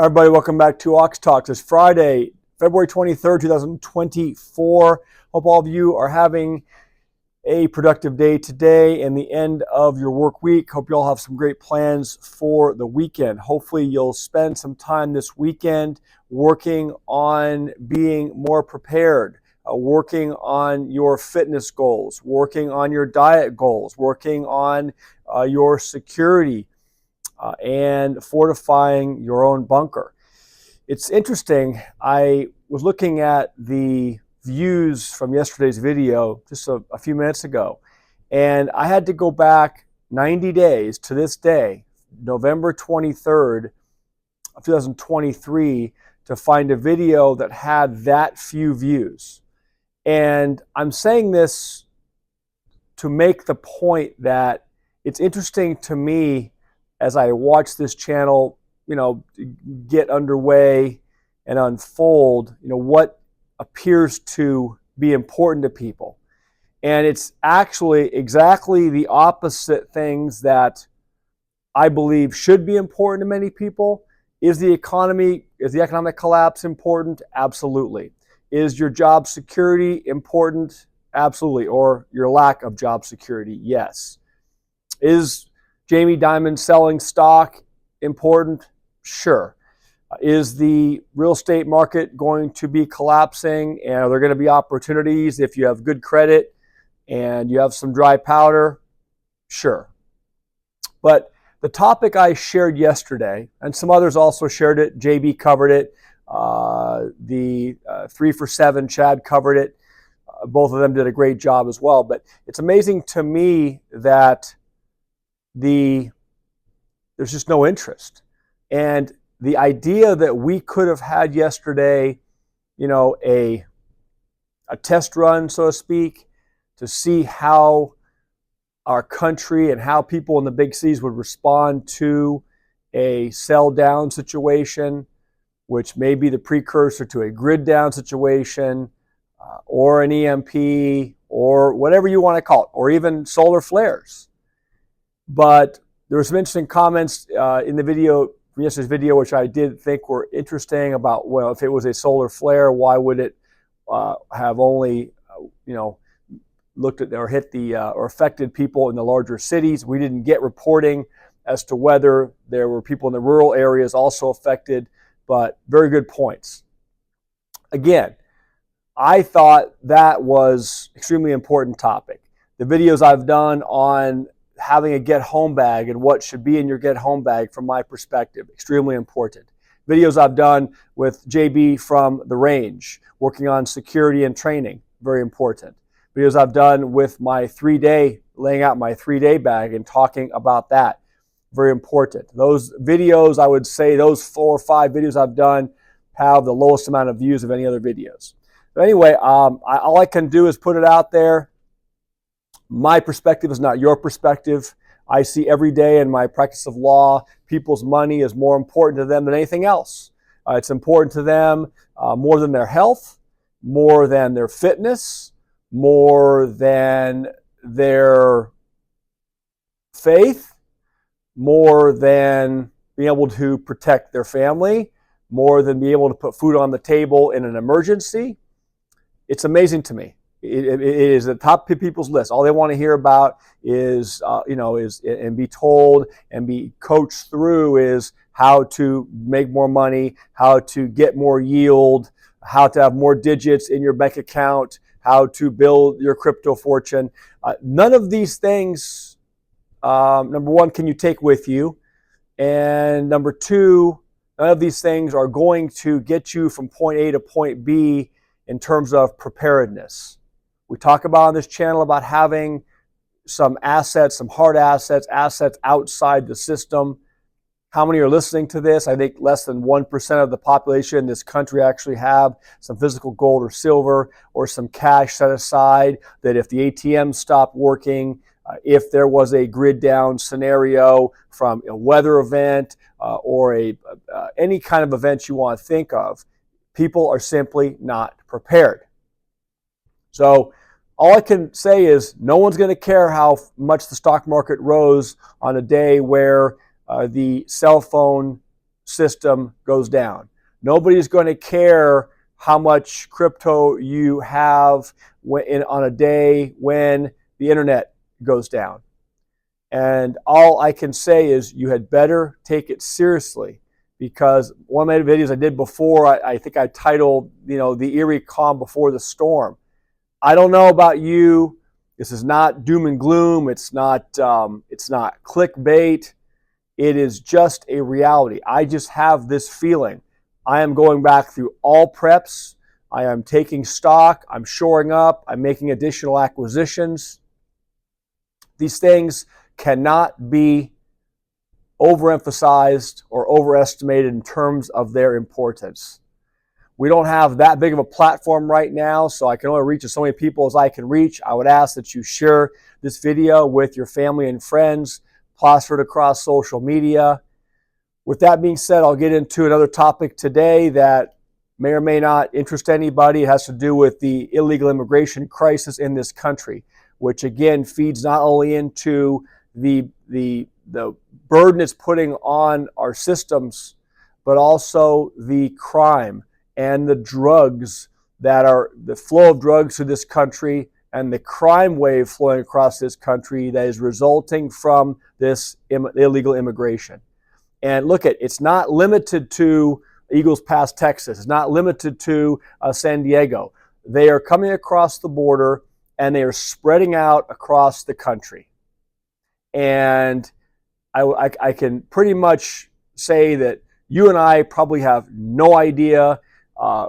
Everybody, welcome back to Ox Talks. It's Friday, February 23rd, 2024. Hope all of you are having a productive day today and the end of your work week. Hope you all have some great plans for the weekend. Hopefully you'll spend some time this weekend working on being more prepared, working on your fitness goals, working on your diet goals, working on your security, and fortifying your own bunker. It's interesting. I was looking at the views from yesterday's video just a few minutes ago, and I had to go back 90 days to this day, November 23rd of 2023, to find a video that had that few views. And I'm saying this to make the point that it's interesting to me as I watch this channel, get underway and unfold, what appears to be important to people. And it's actually exactly the opposite things that I believe should be important to many people. Is the economic collapse important? Absolutely. Is your job security important? Absolutely. Or your lack of job security? Yes. Is Jamie Dimon selling stock important? Sure. Is the real estate market going to be collapsing, and are there going to be opportunities if you have good credit and you have some dry powder? Sure. But the topic I shared yesterday, and some others also shared it, JB covered it, the 3 for 7 Chad covered it, both of them did a great job as well. But it's amazing to me that there's just no interest. And the idea that we could have had yesterday, a test run, so to speak, to see how our country and how people in the big cities would respond to a sell down situation, which may be the precursor to a grid down situation, or an EMP, or whatever you want to call it, or even solar flares. But there were some interesting comments in the video, from yesterday's video, which I did think were interesting about, well, if it was a solar flare, why would it have only, looked at or hit or affected people in the larger cities? We didn't get reporting as to whether there were people in the rural areas also affected, but very good points. Again, I thought that was extremely important topic. The videos I've done on having a get home bag and what should be in your get home bag from my perspective, extremely important. Videos I've done with JB from the range, working on security and training, very important. Videos I've done with my laying out my 3-day bag and talking about that, very important. Those videos, I would say those 4 or 5 videos I've done have the lowest amount of views of any other videos. But anyway, all I can do is put it out there. My perspective is not your perspective. I see every day in my practice of law, people's money is more important to them than anything else. It's important to them more than their health, more than their fitness, more than their faith, more than being able to protect their family, more than being able to put food on the table in an emergency. It's amazing to me. It is the top of people's list. All they want to hear about is and be told and be coached through is how to make more money, how to get more yield, how to have more digits in your bank account, how to build your crypto fortune. None of these things, number one, can you take with you? And number two, none of these things are going to get you from point A to point B in terms of preparedness. We talk about on this channel about having some assets, some hard assets outside the system. How many are listening to this? I think less than 1% of the population in this country actually have some physical gold or silver or some cash set aside that if the ATM stopped working, if there was a grid down scenario from a weather event or any kind of event you want to think of, people are simply not prepared. So all I can say is no one's going to care how much the stock market rose on a day where the cell phone system goes down. Nobody's going to care how much crypto you have on a day when the internet goes down. And all I can say is you had better take it seriously, because one of my videos I did before, I think I titled, the eerie calm before the storm. I don't know about you. This is not doom and gloom. It's not clickbait. It is just a reality. I just have this feeling. I am going back through all preps. I am taking stock. I'm shoring up. I'm making additional acquisitions. These things cannot be overemphasized or overestimated in terms of their importance. We don't have that big of a platform right now, so I can only reach as many people as I can reach. I would ask that you share this video with your family and friends, plaster it across social media. With that being said, I'll get into another topic today that may or may not interest anybody. It has to do with the illegal immigration crisis in this country, which again feeds not only into the burden it's putting on our systems, but also the crime and the drugs that are the flow of drugs to this country and the crime wave flowing across this country that is resulting from this illegal immigration. And look, it's not limited to Eagles Pass, Texas. It's not limited to San Diego. They are coming across the border and they are spreading out across the country. And I can pretty much say that you and I probably have no idea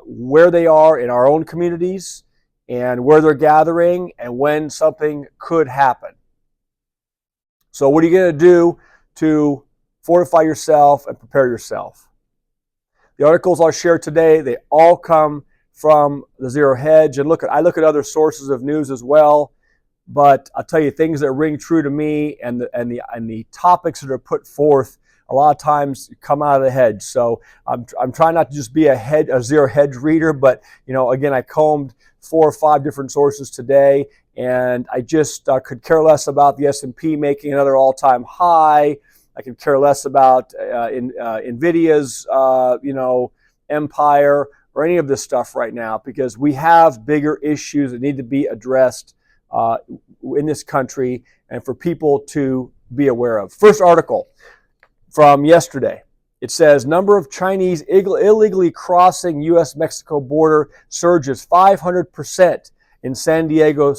where they are in our own communities and where they're gathering and when something could happen. So what are you going to do to fortify yourself and prepare yourself? The articles I'll share today, they all come from the Zero Hedge. And I look at other sources of news as well. But I'll tell you, things that ring true to me and the topics that are put forth a lot of times come out of the hedge. So I'm trying not to just be a Zero Hedge reader, but again, I combed 4 or 5 different sources today, and I just could care less about the S&P making another all-time high. I could care less about Nvidia's empire or any of this stuff right now, because we have bigger issues that need to be addressed in this country and for people to be aware of. First article from yesterday. It says number of Chinese illegally crossing U.S.-Mexico border surges 500% in San Diego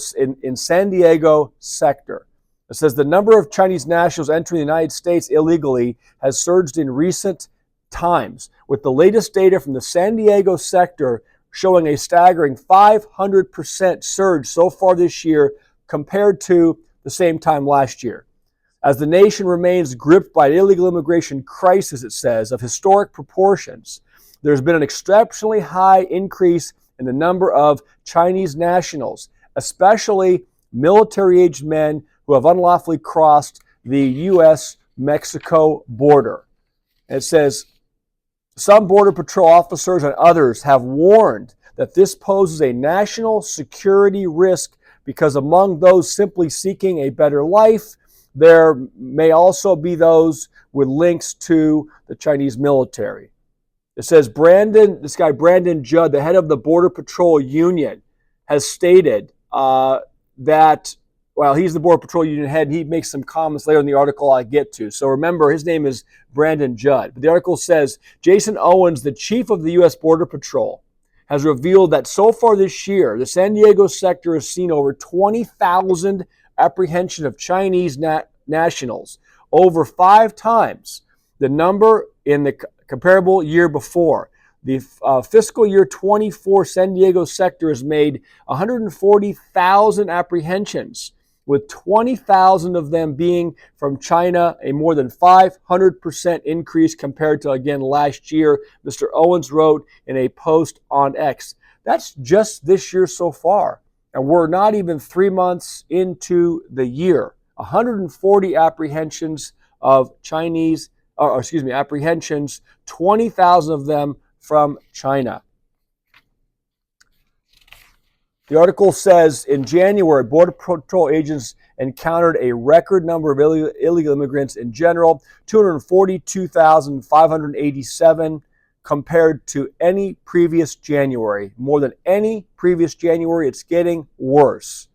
sector. It says the number of Chinese nationals entering the United States illegally has surged in recent times, with the latest data from the San Diego sector showing a staggering 500% surge so far this year compared to the same time last year. As the nation remains gripped by an illegal immigration crisis, it says, of historic proportions, there's been an exceptionally high increase in the number of Chinese nationals, especially military-aged men who have unlawfully crossed the U.S.-Mexico border. And it says, some Border Patrol officers and others have warned that this poses a national security risk because among those simply seeking a better life, there may also be those with links to the Chinese military. It says this guy Brandon Judd, the head of the Border Patrol Union, has stated that, well, he's the Border Patrol Union head. He makes some comments later in the article I get to. So remember, his name is Brandon Judd. But the article says, Jason Owens, the chief of the U.S. Border Patrol, has revealed that so far this year, the San Diego sector has seen over 20,000 apprehension of Chinese nationals, over 5 times the number in the comparable year before. The fiscal year 24 San Diego sector has made 140,000 apprehensions, with 20,000 of them being from China, a more than 500% increase compared to, again, last year, Mr. Owens wrote in a post on X. That's just this year so far. And we're not even 3 months into the year. 140 apprehensions of apprehensions, 20,000 of them from China. The article says in January, Border Patrol agents encountered a record number of illegal immigrants in general, 242,587 compared to any previous January. More than any previous January, it's getting worse.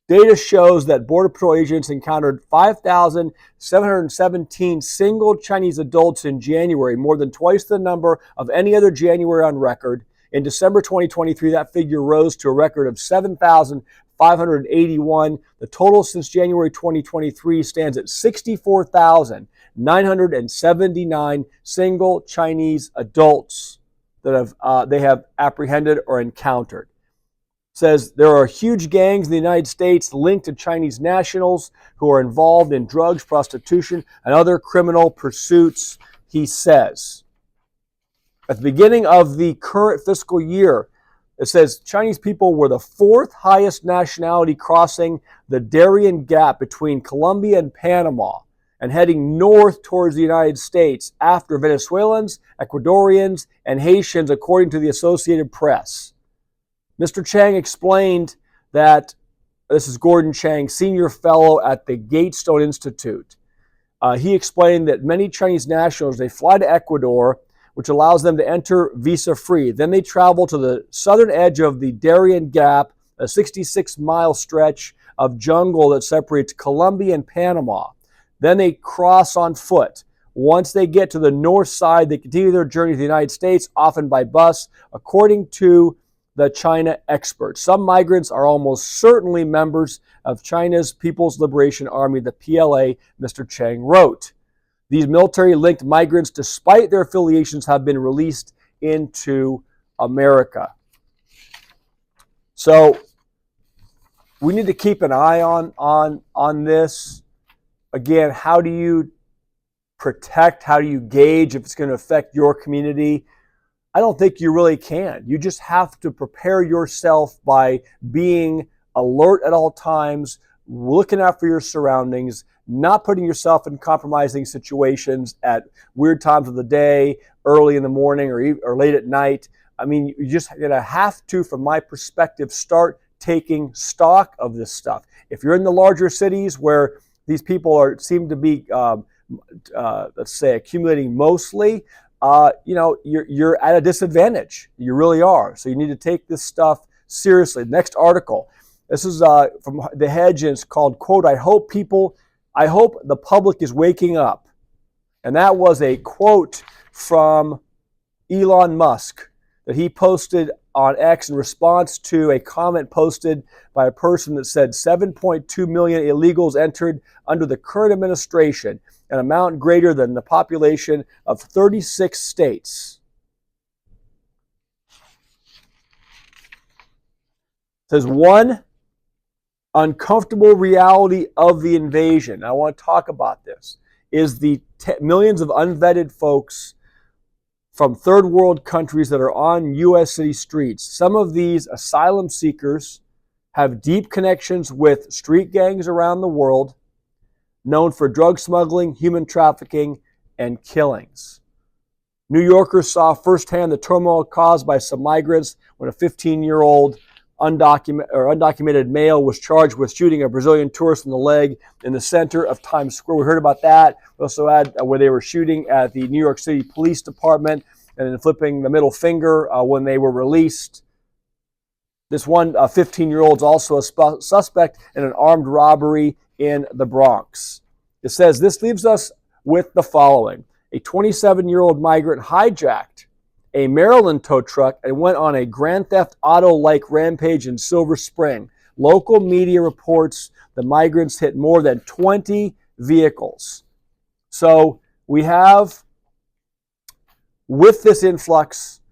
Data shows that Border Patrol agents encountered 5,717 single Chinese adults in January, more than twice the number of any other January on record. In December 2023, that figure rose to a record of 7,581. The total since January 2023 stands at 64,979 single Chinese adults that they have apprehended or encountered. It says there are huge gangs in the United States linked to Chinese nationals who are involved in drugs, prostitution, and other criminal pursuits, he says. At the beginning of the current fiscal year, it says Chinese people were the fourth highest nationality crossing the Darien Gap between Colombia and Panama and heading north towards the United States after Venezuelans, Ecuadorians, and Haitians, according to the Associated Press. Mr. Chang explained that, this is Gordon Chang, senior fellow at the Gatestone Institute. He explained that many Chinese nationals, they fly to Ecuador, which allows them to enter visa-free. Then they travel to the southern edge of the Darien Gap, a 66-mile stretch of jungle that separates Colombia and Panama. Then they cross on foot. Once they get to the north side, they continue their journey to the United States, often by bus, according to the China experts. Some migrants are almost certainly members of China's People's Liberation Army, the PLA, Mr. Chang wrote. These military-linked migrants, despite their affiliations, have been released into America. So we need to keep an eye on this. Again, how do you protect? How do you gauge if it's going to affect your community? I don't think you really can. You just have to prepare yourself by being alert at all times, looking out for your surroundings, not putting yourself in compromising situations at weird times of the day, early in the morning or late at night. I mean, you just have to, from my perspective, start taking stock of this stuff. If you're in the larger cities where these people seem to be, let's say, accumulating mostly, you're at a disadvantage. You really are. So you need to take this stuff seriously. Next article. This is from The Hedge, and it's called, quote, I hope the public is waking up. And that was a quote from Elon Musk that he posted on X in response to a comment posted by a person that said 7.2 million illegals entered under the current administration, an amount greater than the population of 36 states. It says one uncomfortable reality of the invasion, I want to talk about this, is the millions of unvetted folks from third world countries that are on U.S. city streets. Some of these asylum seekers have deep connections with street gangs around the world, known for drug smuggling, human trafficking, and killings. New Yorkers saw firsthand the turmoil caused by some migrants when a 15-year-old undocumented male was charged with shooting a Brazilian tourist in the leg in the center of Times Square. We heard about that. We also had where they were shooting at the New York City Police Department and then flipping the middle finger when they were released. This one 15-year-old is also a suspect in an armed robbery in the Bronx. It says this leaves us with the following. A 27-year-old migrant hijacked a Maryland tow truck and went on a Grand Theft Auto-like rampage in Silver Spring. Local media reports the migrants hit more than 20 vehicles. So we have, with this influx,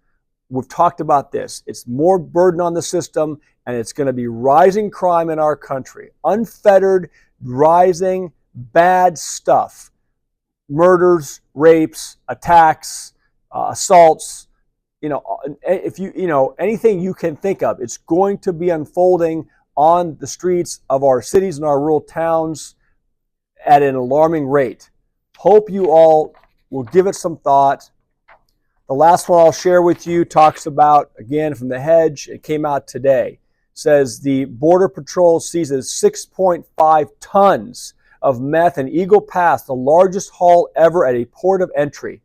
we've talked about this. It's more burden on the system, and it's going to be rising crime in our country. Unfettered, rising, bad stuff. Murders, rapes, attacks, assaults, anything you can think of, it's going to be unfolding on the streets of our cities and our rural towns at an alarming rate. Hope you all will give it some thought. The last one I'll share with you talks about, again, from The Hedge. It came out today. says the Border Patrol seizes 6.5 tons of meth in Eagle Pass, the largest haul ever at a port of entry.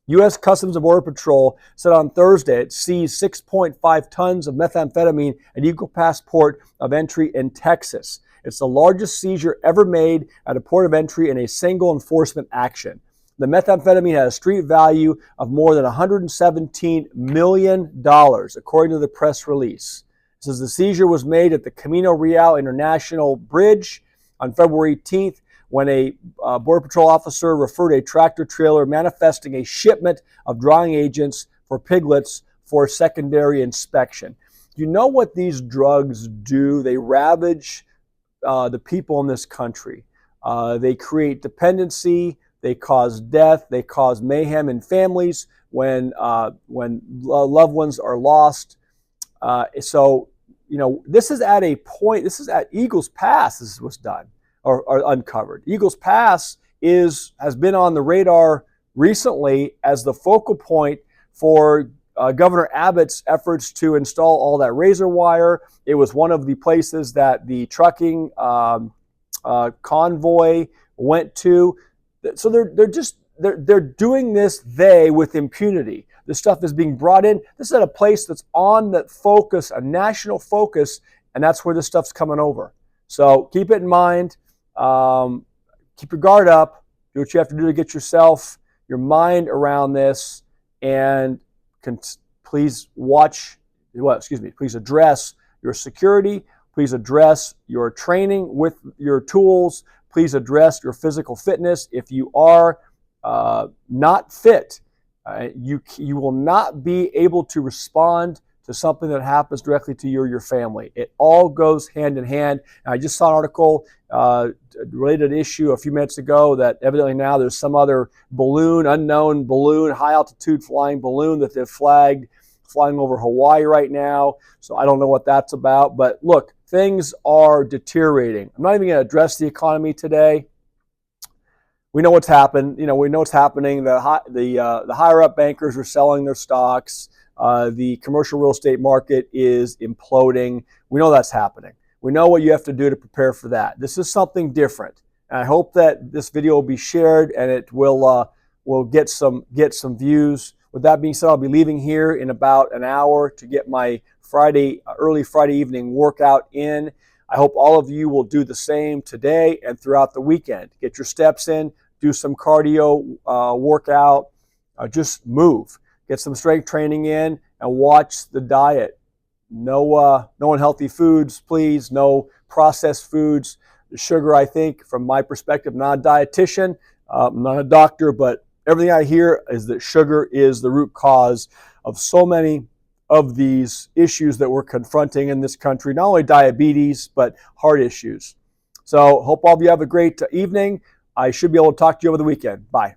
U.S. Customs and Border Patrol said on Thursday it seized 6.5 tons of methamphetamine at Eagle Pass port of entry in Texas. It's the largest seizure ever made at a port of entry in a single enforcement action. The methamphetamine had a street value of more than $117 million, according to the press release. It says the seizure was made at the Camino Real International Bridge on February 18th when a Border Patrol officer referred a tractor trailer manifesting a shipment of drying agents for piglets for secondary inspection. You know what these drugs do? They ravage the people in this country. They create dependency. They cause death. They cause mayhem in families when loved ones are lost. So, you know, this is at a point. This is at Eagles Pass. This was done or uncovered. Eagles Pass has been on the radar recently as the focal point for Governor Abbott's efforts to install all that razor wire. It was one of the places that the trucking convoy went to. So they're doing this with impunity. This stuff is being brought in. This is at a place that's on that focus, a national focus, and that's where this stuff's coming over. So keep it in mind. Keep your guard up. Do what you have to do to get your mind around this, and please please address your security. Please address your training with your tools. Please address your physical fitness. If you are not fit, you will not be able to respond to something that happens directly to you or your family. It all goes hand in hand. And I just saw an article related issue a few minutes ago that evidently now there's some other unknown balloon, high altitude flying balloon that they've flagged flying over Hawaii right now. So I don't know what that's about. But look, things are deteriorating. I'm not even going to address the economy today. We know what's happened. We know what's happening. The higher up bankers are selling their stocks. The commercial real estate market is imploding. We know that's happening. We know what you have to do to prepare for that. This is something different. And I hope that this video will be shared and it will get some views. With that being said, I'll be leaving here in about an hour to get my early Friday evening workout in. I hope all of you will do the same today and throughout the weekend. Get your steps in, do some cardio workout, just move. Get some strength training in and watch the diet. No unhealthy foods, please. No processed foods. The sugar, I think, from my perspective, not a dietitian, not a doctor, but everything I hear is that sugar is the root cause of so many of these issues that we're confronting in this country, not only diabetes, but heart issues. So hope all of you have a great evening. I should be able to talk to you over the weekend. Bye.